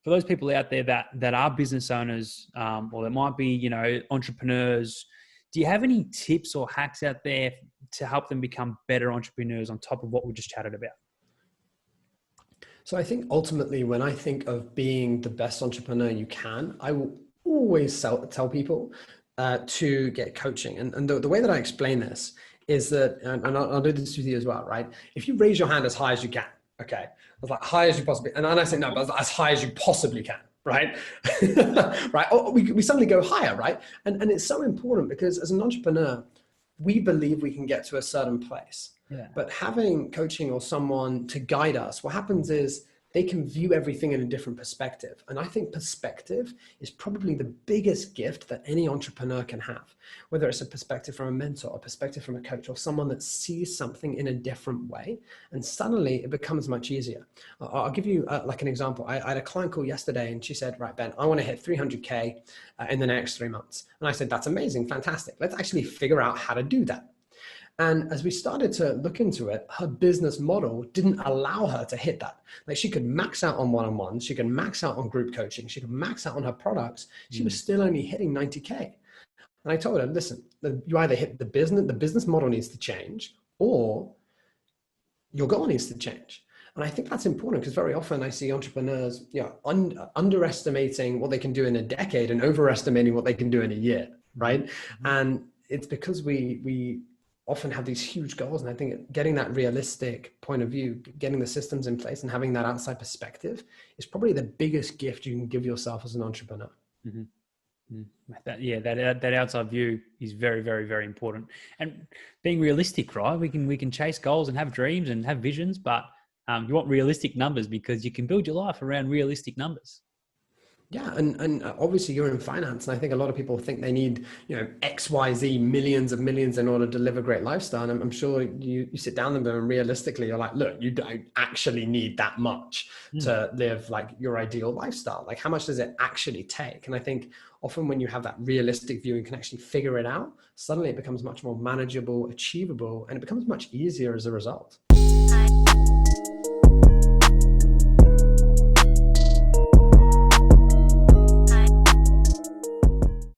for those people out there that are business owners, or that might be, you know, entrepreneurs, do you have any tips or hacks out there to help them become better entrepreneurs on top of what we just chatted about? So I think ultimately, when I think of being the best entrepreneur you can, I will always tell people to get coaching. And the way that I explain this is that, and I'll do this with you as well, right? If you raise your hand as high as you can, okay, as like high as you possibly, and I say no, but as high as you possibly can, right? Right? Or we suddenly go higher, right? And it's so important because as an entrepreneur, we believe we can get to a certain place. Yeah. But having coaching or someone to guide us, what happens is they can view everything in a different perspective. And I think perspective is probably the biggest gift that any entrepreneur can have, whether it's a perspective from a mentor, a perspective from a coach, or someone that sees something in a different way. And suddenly it becomes much easier. I'll give you like an example. I had a client call yesterday and she said, right, Ben, I want to hit 300K in the next 3 months. And I said, that's amazing. Fantastic. Let's actually figure out how to do that. And as we started to look into it, her business model didn't allow her to hit that. Like she could max out on one-on-ones, she could max out on group coaching, she could max out on her products. She was still only hitting 90K. And I told her, listen, you either hit the business model needs to change, or your goal needs to change. And I think that's important because very often I see entrepreneurs, you know, underestimating what they can do in a decade and overestimating what they can do in a year, right? And it's because we often have these huge goals. And I think getting that realistic point of view, getting the systems in place and having that outside perspective is probably the biggest gift you can give yourself as an entrepreneur. That outside view is very, very, very important. And being realistic, right? We can chase goals and have dreams and have visions, but you want realistic numbers because you can build your life around realistic numbers. Yeah. And obviously you're in finance. And I think a lot of people think they need, you know, XYZ millions in order to deliver great lifestyle. And I'm sure you sit down with them and realistically you're like, look, you don't actually need that much to live like your ideal lifestyle. Like how much does it actually take? And I think often when you have that realistic view and can actually figure it out, suddenly it becomes much more manageable, achievable, and it becomes much easier as a result.